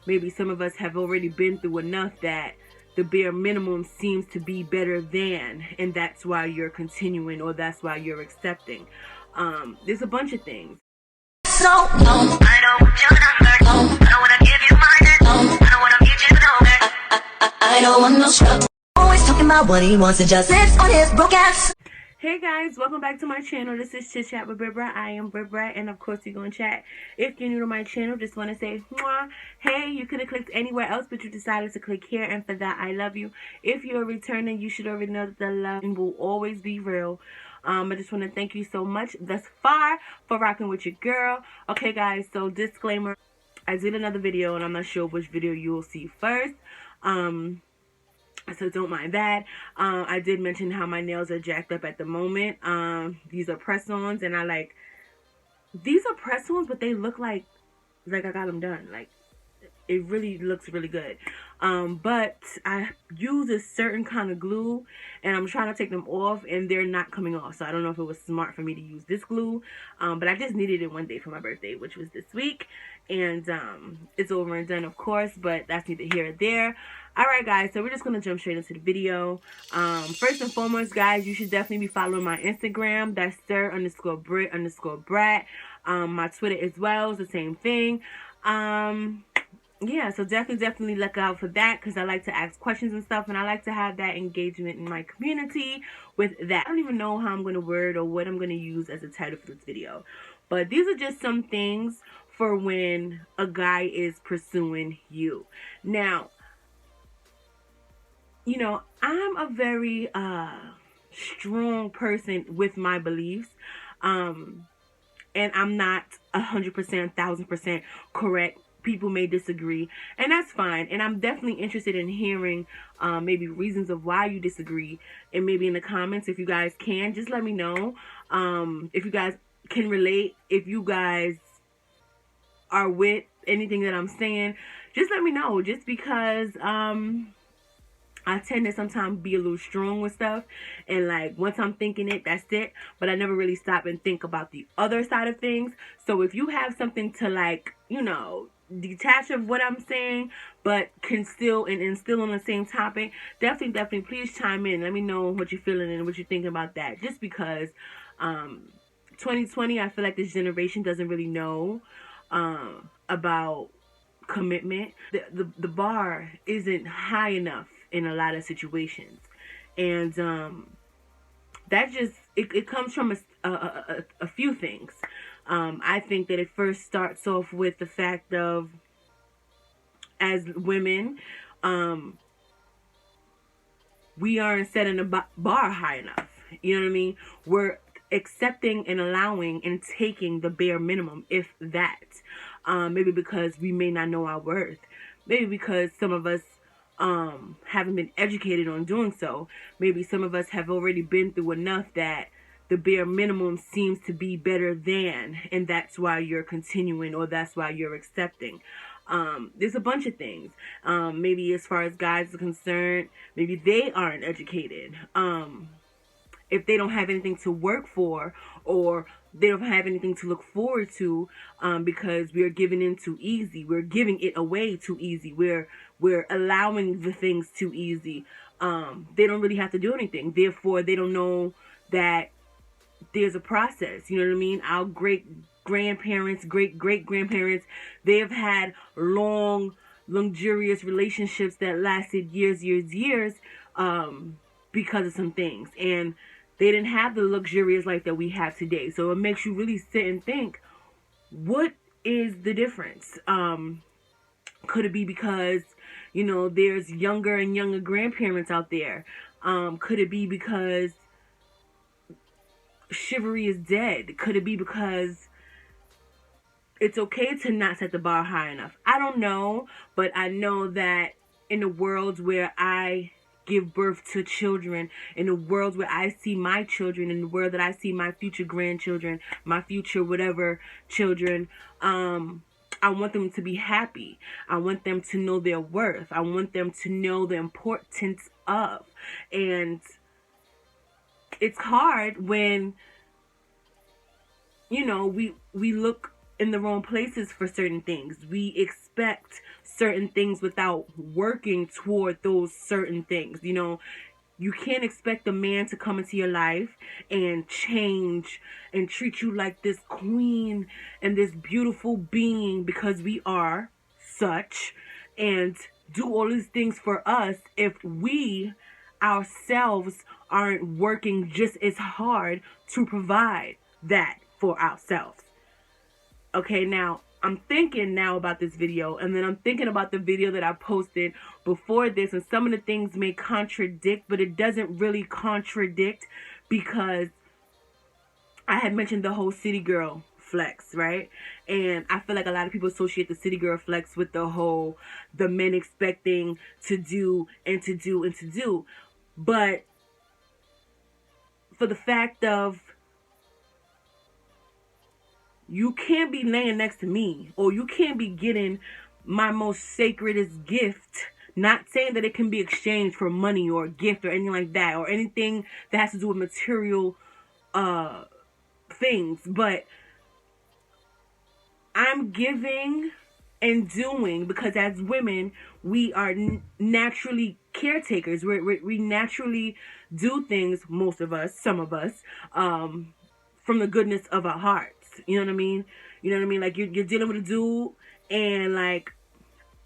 maybe some of us have already been through enough that the bare minimum seems to be better than, and that's why you're continuing, or that's why you're accepting. There's a bunch of things. So, no, I don't want your number, no, I don't wanna give you mine, no, I don't wanna get you nowhere, I don't want no scrub. Always talking about what he wants and just lives on his broke ass. Hey guys, welcome back to my channel. This is Chit Chat with Bibra. I am Bibra, and of course you're gonna chat. If you're new to my channel, just want to say, mwah. Hey, you could have clicked anywhere else, but you decided to click here, and for that, I love you. If you're returning, you should already know that the love will always be real. I just want to thank you so much thus far for rocking with your girl. Okay, guys, so disclaimer, I did another video, and I'm not sure which video you will see first. So don't mind that. I did mention how my nails are jacked up at the moment. These are press-ons, and these are press-ons, but they look like I got them done. Like, it really looks really good. But I use a certain kind of glue, and I'm trying to take them off, and they're not coming off. So I don't know if it was smart for me to use this glue. But I just needed it one day for my birthday, which was this week. And it's over and done, of course, but that's neither here or there. Alright guys, so we're just going to jump straight into the video. First and foremost, guys, you should definitely be following my Instagram. That's sir_Brit_brat. My Twitter as well is the same thing. Yeah, so definitely look out for that, because I like to ask questions and stuff, and I like to have that engagement in my community with that. I don't even know how I'm going to word or what I'm going to use as a title for this video. But these are just some things for when a guy is pursuing you. Now, you know, I'm a very strong person with my beliefs, and I'm not 100%, 1000% correct. People may disagree, and that's fine. And I'm definitely interested in hearing maybe reasons of why you disagree, and maybe in the comments, if you guys can, just let me know. If you guys can relate, if you guys are with anything that I'm saying, just let me know. Just because I tend to sometimes be a little strong with stuff, and like once I'm thinking it, that's it. But I never really stop and think about the other side of things. So if you have something to, like, you know, detach of what I'm saying, but can still and still on the same topic, definitely please chime in. Let me know what you're feeling and what you're thinking about that. Just because 2020, I feel like this generation doesn't really know about commitment. The bar isn't high enough in a lot of situations, and that just it comes from a few things. I think that it first starts off with the fact of, as women, we aren't setting a bar high enough. You know what I mean? We're accepting and allowing and taking the bare minimum, if that. Maybe because we may not know our worth. Maybe because some of us haven't been educated on doing so. Maybe some of us have already been through enough that the bare minimum seems to be better than, and that's why you're continuing, or that's why you're accepting. There's a bunch of things. Maybe as far as guys are concerned, maybe they aren't educated. If they don't have anything to work for, or they don't have anything to look forward to, because we're giving in too easy. We're giving it away too easy. We're allowing the things too easy. They don't really have to do anything. Therefore, they don't know that there's a process. You know what I mean? Our great-grandparents, great-great-grandparents, they have had long, luxurious relationships that lasted years, because of some things. And they didn't have the luxurious life that we have today. So it makes you really sit and think, what is the difference? Could it be because, you know, there's younger and younger grandparents out there? Could it be because chivalry is dead? Could it be because it's okay to not set the bar high enough? I don't know, but I know that in the world where I give birth to children, in the world where I see my children, in the world that I see my future grandchildren, my future whatever children, I want them to be happy. I want them to know their worth. I want them to know the importance of. And it's hard when, you know, we look in the wrong places for certain things. We expect certain things without working toward those certain things. You know, you can't expect a man to come into your life and change and treat you like this queen and this beautiful being, because we are such, and do all these things for us if we ourselves aren't working just as hard to provide that for ourselves. Okay, now I'm thinking now about this video, and then I'm thinking about the video that I posted before this, and some of the things may contradict, but it doesn't really contradict, because I had mentioned the whole city girl flex, right? And I feel like a lot of people associate the city girl flex with the whole, the men expecting to do and to do and to do. But for the fact of, you can't be laying next to me, or you can't be getting my most sacredest gift. Not saying that it can be exchanged for money or a gift or anything like that, or anything that has to do with material things, but I'm giving and doing because as women, we are naturally caretakers. We naturally do things, most of us, some of us, from the goodness of our hearts. You know what I mean? You know what I mean? Like, you're dealing with a dude, and like,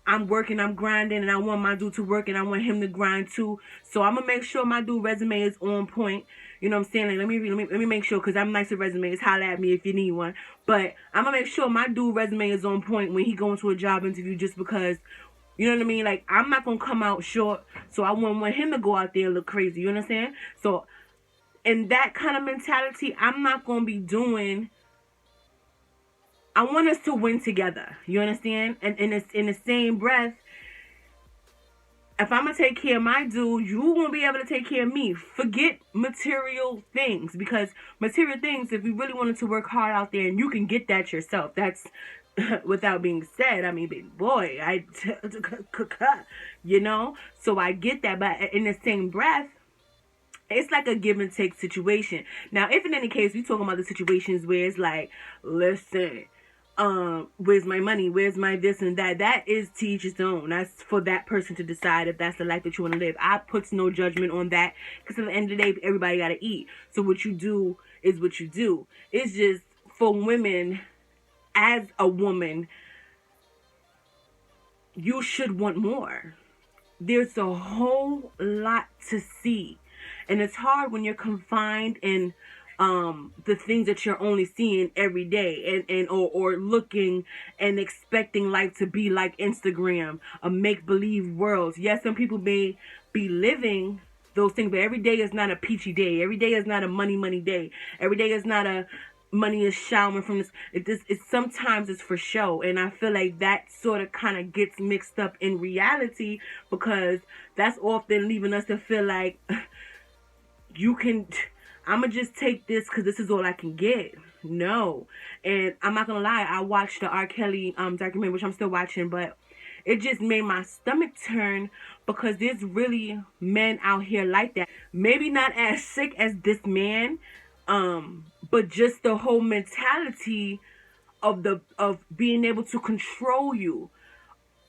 I'm working, I'm grinding, and I want my dude to work, and I want him to grind too. So I'm gonna make sure my dude resume is on point. You know what I'm saying? Like, let me make sure, because I'm nice with resumes. Holla at me if you need one. But I'm gonna make sure my dude resume is on point when he goes to a job interview, just because, you know what I mean? Like, I'm not gonna come out short, so I wouldn't want him to go out there and look crazy. You understand? So in that kind of mentality, I'm not gonna be doing. I want us to win together. You understand? And in the same breath, if I'm going to take care of my dude, you won't be able to take care of me. Forget material things. Because material things, if you really wanted to work hard out there, and you can get that yourself. That's without being said. I mean, baby boy, you know? So I get that. But in the same breath, it's like a give and take situation. Now, if in any case, we talking about the situations where it's like, listen, where's my money, where's my this and that, that is to each his own. That's for that person to decide if that's the life that you want to live. I put no judgment on that, because at the end of the day, everybody gotta eat. So what you do is what you do. It's just for women, as a woman, you should want more. There's a whole lot to see, and it's hard when you're confined in the things that you're only seeing every day, or looking and expecting life to be like Instagram, a make-believe world. Yes, some people may be living those things, but every day is not a peachy day. Every day is not a money day. Every day is not a money is showering from this. It's sometimes it's for show, and I feel like that sort of kind of gets mixed up in reality, because that's often leaving us to feel like you can. I'm going to just take this because this is all I can get. No. And I'm not going to lie. I watched the R. Kelly documentary, which I'm still watching, but it just made my stomach turn, because there's really men out here like that. Maybe not as sick as this man, but just the whole mentality of being able to control you.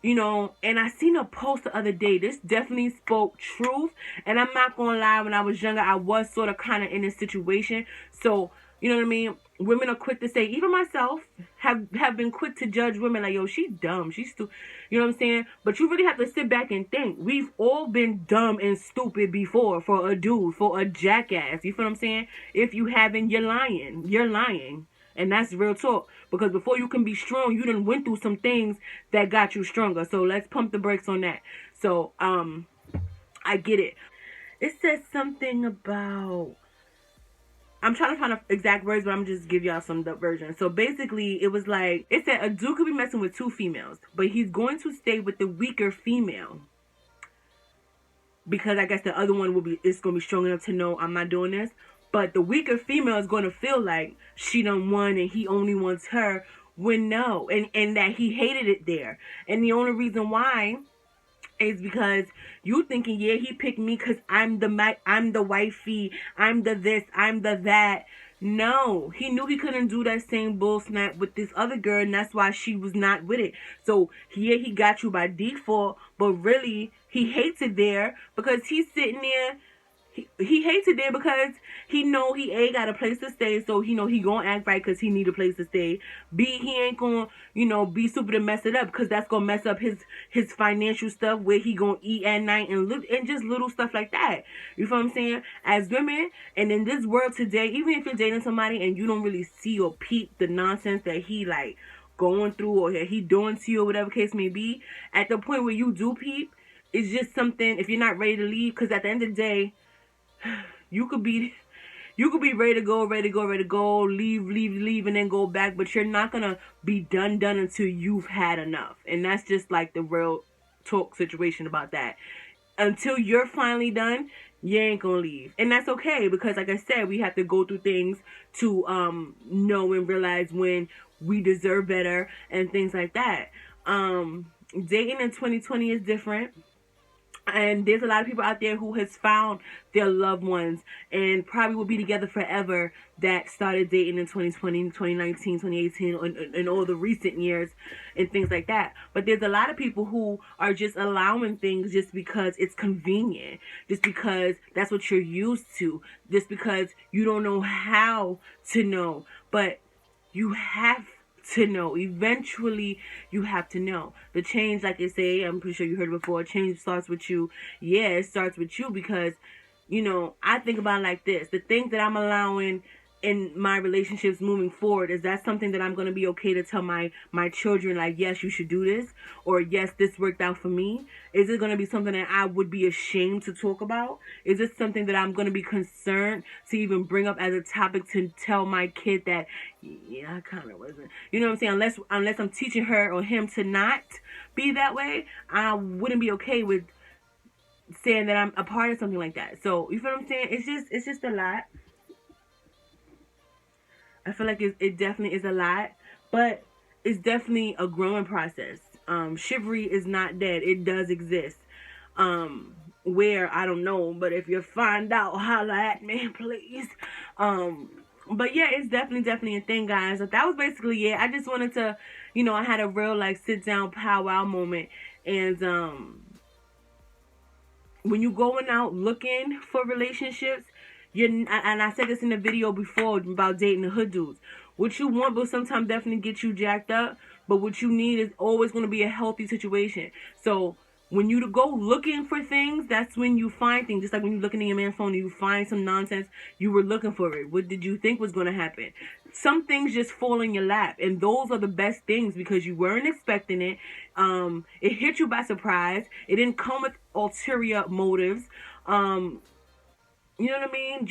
You know, and I seen a post the other day. This definitely spoke truth. And I'm not going to lie, when I was younger, I was sort of kind of in this situation. So, you know what I mean? Women are quick to say, even myself, have been quick to judge women like, yo, she's dumb. She's stupid. You know what I'm saying? But you really have to sit back and think. We've all been dumb and stupid before, for a dude, for a jackass. You feel what I'm saying? If you haven't, you're lying. You're lying. And that's real talk. Because before you can be strong, you done went through some things that got you stronger. So let's pump the brakes on that. So, I get it. It says something about, I'm trying to find the exact words, but I'm just give y'all some version. So basically, it was like, it said a dude could be messing with two females, but he's going to stay with the weaker female, because I guess the other one it's going to be strong enough to know I'm not doing this. But the weaker female is going to feel like she done won and he only wants her, when no. And that he hated it there. And the only reason why is because you thinking, yeah, he picked me because I'm the wifey, I'm the this, I'm the that. No, he knew he couldn't do that same bull snap with this other girl, and that's why she was not with it. So yeah, he got you by default, but really he hates it there because he's sitting there. He hates it there because he know he A, got a place to stay, so he know he gonna act right because he need a place to stay. B, he ain't gonna, be stupid to mess it up because that's gonna mess up his financial stuff, where he gonna eat at night and just little stuff like that. You feel what I'm saying? As women, and in this world today, even if you're dating somebody and you don't really see or peep the nonsense that he like going through or that he doing to you or whatever case may be, at the point where you do peep, it's just something. If you're not ready to leave, because at the end of the day, you could be ready to go, leave, and then go back, but you're not gonna be done until you've had enough. And that's just like the real talk situation about that. Until you're finally done, you ain't gonna leave. And that's okay, because like I said, we have to go through things to know and realize when we deserve better and things like that. Dating in 2020 is different. And there's a lot of people out there who has found their loved ones and probably will be together forever that started dating in 2020, 2019, 2018, and all the recent years and things like that. But there's a lot of people who are just allowing things just because it's convenient, just because that's what you're used to, just because you don't know how to know. But you have to know. Eventually, you have to know. The change, like I say, I'm pretty sure you heard it before, change starts with you. Yeah, it starts with you because, I think about it like this. The things that I'm allowing in my relationships moving forward, is that something that I'm going to be okay to tell my children, like, yes, you should do this, or yes, this worked out for me? Is it going to be something that I would be ashamed to talk about? Is it something that I'm going to be concerned to even bring up as a topic to tell my kid that, yeah, I kind of wasn't, you know what I'm saying? Unless I'm teaching her or him to not be that way, I wouldn't be okay with saying that I'm a part of something like that. So, you feel what I'm saying? It's just a lot. I feel like it definitely is a lot, but it's definitely a growing process. Chivalry is not dead. It does exist. Where, I don't know, but if you find out, holla at me, please. But yeah, it's definitely a thing, guys. That was basically it. I just wanted to, I had a real, like, sit-down powwow moment. And, when you going out looking for relationships, and I said this in the video before about dating the hood dudes. What you want will sometimes definitely get you jacked up, but what you need is always going to be a healthy situation. So when you go looking for things, that's when you find things. Just like when you're looking at your man's phone and you find some nonsense, you were looking for it. What did you think was going to happen? Some things just fall in your lap, and those are the best things because you weren't expecting it. It hit you by surprise. It didn't come with ulterior motives. You know what I mean?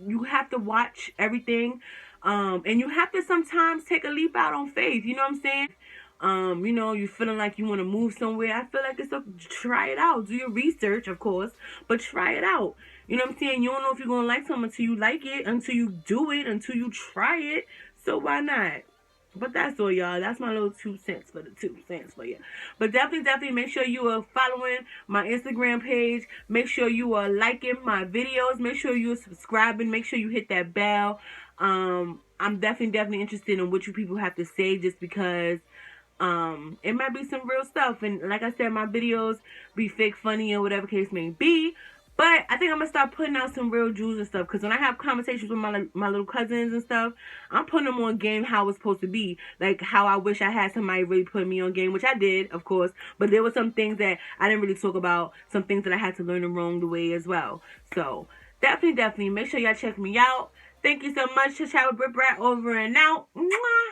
You have to watch everything. And you have to sometimes take a leap out on faith. You know what I'm saying? You're feeling like you want to move somewhere. I feel like try it out. Do your research, of course, but try it out. You know what I'm saying? You don't know if you're going to like something until you like it, until you do it, until you try it. So why not? But that's all, y'all. That's my little 2 cents for the 2 cents for you. But definitely make sure you are following my Instagram page. Make sure you are liking my videos. Make sure you are subscribing. Make sure you hit that bell. I'm definitely interested in what you people have to say, just because it might be some real stuff. And like I said, my videos be fake funny or whatever case may be. But I think I'm going to start putting out some real jewels and stuff. Because when I have conversations with my little cousins and stuff, I'm putting them on game how it's supposed to be. Like how I wish I had somebody really put me on game, which I did, of course. But there were some things that I didn't really talk about. Some things that I had to learn the wrong way as well. So definitely make sure y'all check me out. Thank you so much. Chivalry Dead over and out. Mwah!